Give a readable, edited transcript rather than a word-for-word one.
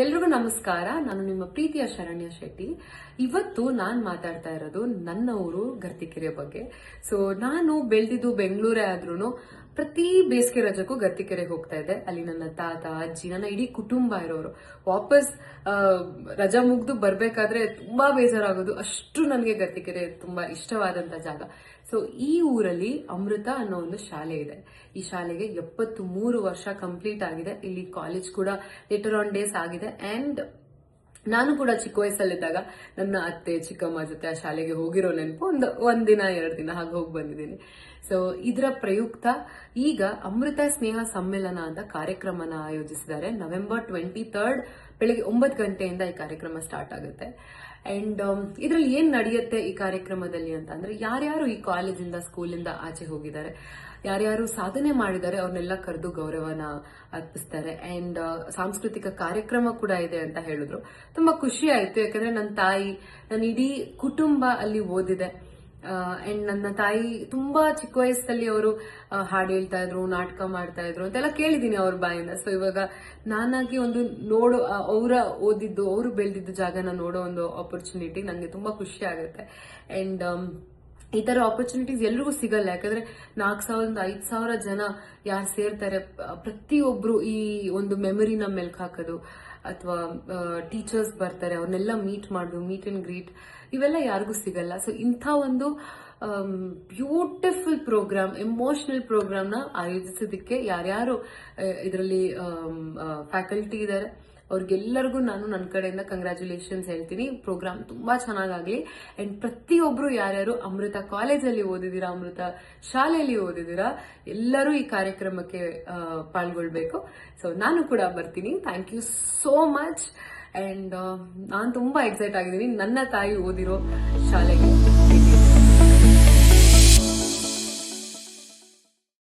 ಎಲ್ರಿಗೂ ನಮಸ್ಕಾರ. ನಾನು ನಿಮ್ಮ ಪ್ರೀತಿಯ ಶರಣ್ಯ ಶೆಟ್ಟಿ. ಇವತ್ತು ನಾನು ಮಾತಾಡ್ತಾ ಇರೋದು ನನ್ನ ಊರು ಗರ್ತಿಕೆರೆ ಬಗ್ಗೆ. ಸೊ ನಾನು ಬೆಳೆದಿದ್ದು ಬೆಂಗಳೂರೇ ಆದ್ರೂ ಪ್ರತಿ ಬೇಸಿಗೆ ರಜಕ್ಕೂ ಗರ್ತಿಕೆರೆಗೆ ಹೋಗ್ತಾ ಇದ್ದೆ. ಅಲ್ಲಿ ನನ್ನ ತಾತ ಅಜ್ಜಿ ನನ್ನ ಇಡೀ ಕುಟುಂಬ ಇರೋರು. ವಾಪಸ್ ರಜಾ ಮುಗ್ದು ಬರ್ಬೇಕಾದ್ರೆ ತುಂಬಾ ಬೇಜಾರಾಗೋದು. ಅಷ್ಟು ನನಗೆ ಗರ್ತಿಕೆರೆ ತುಂಬಾ ಇಷ್ಟವಾದಂತ ಜಾಗ. ಸೊ ಈ ಊರಲ್ಲಿ ಅಮೃತ ಅನ್ನೋ ಒಂದು ಶಾಲೆ ಇದೆ. ಈ ಶಾಲೆಗೆ 73 ವರ್ಷ ಕಂಪ್ಲೀಟ್ ಆಗಿದೆ. ಇಲ್ಲಿ ಕಾಲೇಜ್ ಕೂಡ ಲೇಟರ್ ಆನ್ ಡೇಸ್ ಆಗಿದೆ. ಅಂಡ್ ನಾನು ಕೂಡ ಚಿಕ್ಕ ವಯಸ್ಸಲ್ಲಿದ್ದಾಗ ನನ್ನ ಅತ್ತೆ ಚಿಕ್ಕಮ್ಮ ಜೊತೆ ಆ ಶಾಲೆಗೆ ಹೋಗಿರೋ ನೆನಪು ಒಂದಿನ 2 ದಿನ ಹಾಗೆ ಹೋಗಿ ಬಂದಿದ್ದೀನಿ. ಸೊ ಇದರ ಪ್ರಯುಕ್ತ ಈಗ ಅಮೃತ ಸ್ನೇಹ ಸಮ್ಮೇಳನ ಅಂತ ಕಾರ್ಯಕ್ರಮನ ಆಯೋಜಿಸಿದ್ದಾರೆ. ನವೆಂಬರ್ 23 ಬೆಳಗ್ಗೆ 9 ಗಂಟೆಯಿಂದ ಈ ಕಾರ್ಯಕ್ರಮ ಸ್ಟಾರ್ಟ್ ಆಗುತ್ತೆ. ಅಂಡ್ ಇದ್ರಲ್ಲಿ ಏನ್ ನಡೆಯುತ್ತೆ ಈ ಕಾರ್ಯಕ್ರಮದಲ್ಲಿ ಅಂತ ಅಂದ್ರೆ, ಯಾರ್ಯಾರು ಈ ಕಾಲೇಜಿಂದ ಸ್ಕೂಲಿಂದ ಆಚೆ ಹೋಗಿದ್ದಾರೆ, ಯಾರ್ಯಾರು ಸಾಧನೆ ಮಾಡಿದ್ದಾರೆ ಅವ್ರನ್ನೆಲ್ಲ ಕರೆದು ಗೌರವನ ಅರ್ಪಿಸ್ತಾರೆ. ಅಂಡ್ ಸಾಂಸ್ಕೃತಿಕ ಕಾರ್ಯಕ್ರಮ ಕೂಡ ಇದೆ ಅಂತ ಹೇಳಿದ್ರು. ತುಂಬಾ ಖುಷಿ ಆಯ್ತು, ಯಾಕಂದ್ರೆ ನನ್ನ ತಾಯಿ, ನನ್ನ ಇಡೀ ಕುಟುಂಬ ಅಲ್ಲಿ ಓದಿದೆ. ಅಂಡ್ ನನ್ನ ತಾಯಿ ತುಂಬಾ ಚಿಕ್ಕ ವಯಸ್ಸಲ್ಲಿ ಅವರು ಹಾಡು ಹೇಳ್ತಾ ಇದ್ರು, ನಾಟಕ ಮಾಡ್ತಾ ಇದ್ರು ಅಂತೆಲ್ಲ ಕೇಳಿದೀನಿ ಅವ್ರ ಬಾಯಿಂದ. ಸೊ ಇವಾಗ ನಾನಾಗಿ ಒಂದು ಅವರ ಓದಿದ್ದು, ಅವರು ಬೆಳೆದಿದ್ದು ಜಾಗನ ನೋಡೋ ಒಂದು ಆಪರ್ಚುನಿಟಿ ನಂಗೆ ತುಂಬಾ ಖುಷಿ ಆಗುತ್ತೆ. ಅಂಡ್ ಈ ತರ ಆಪರ್ಚುನಿಟೀಸ್ ಎಲ್ರಿಗೂ ಸಿಗಲ್ಲ, ಯಾಕಂದ್ರೆ 4,000 5,000 ಜನ ಯಾರು ಸೇರ್ತಾರೆ, ಪ್ರತಿಯೊಬ್ರು ಈ ಒಂದು ಮೆಮೊರಿನ ಮೆಲ್ಕ್ ಹಾಕೋದು, ಅಥವಾ ಟೀಚರ್ಸ್ ಬರ್ತಾರೆ ಅವ್ರನ್ನೆಲ್ಲ ಮೀಟ್ ಮಾಡೋದು, ಮೀಟ್ ಅಂಡ್ ಗ್ರೀಟ್, ಇವೆಲ್ಲ ಯಾರಿಗೂ ಸಿಗಲ್ಲ. ಸೊ ಇಂಥ ಒಂದು ಬ್ಯೂಟಿಫುಲ್ ಪ್ರೋಗ್ರಾಮ್, ಎಮೋಷನಲ್ ಪ್ರೋಗ್ರಾಮ್ನ ಆಯೋಜಿಸೋದಕ್ಕೆ ಯಾರ್ಯಾರು ಇದರಲ್ಲಿ ಫ್ಯಾಕಲ್ಟಿ ಇದ್ದಾರೆ ಅವ್ರಿಗೆಲ್ಲರಿಗೂ ನಾನು ನನ್ನ ಕಡೆಯಿಂದ ಕಂಗ್ರ್ಯಾಚುಲೇಷನ್ಸ್ ಹೇಳ್ತೀನಿ. ಪ್ರೋಗ್ರಾಮ್ ತುಂಬಾ ಚೆನ್ನಾಗಾಗ್ಲಿ. ಅಂಡ್ ಪ್ರತಿಯೊಬ್ರು ಯಾರ್ಯಾರು ಅಮೃತ ಕಾಲೇಜಲ್ಲಿ ಓದಿದೀರಾ, ಅಮೃತ ಶಾಲೆಯಲ್ಲಿ ಓದಿದೀರಾ, ಎಲ್ಲರೂ ಈ ಕಾರ್ಯಕ್ರಮಕ್ಕೆ ಪಾಲ್ಗೊಳ್ಬೇಕು. ಸೊ ನಾನು ಕೂಡ ಬರ್ತೀನಿ. Thank you so much. And ನಾನು ತುಂಬಾ ಎಕ್ಸೈಟ್ ಆಗಿದ್ದೀನಿ ನನ್ನ ತಾಯಿ ಓದಿರೋ ಶಾಲೆಗೆ.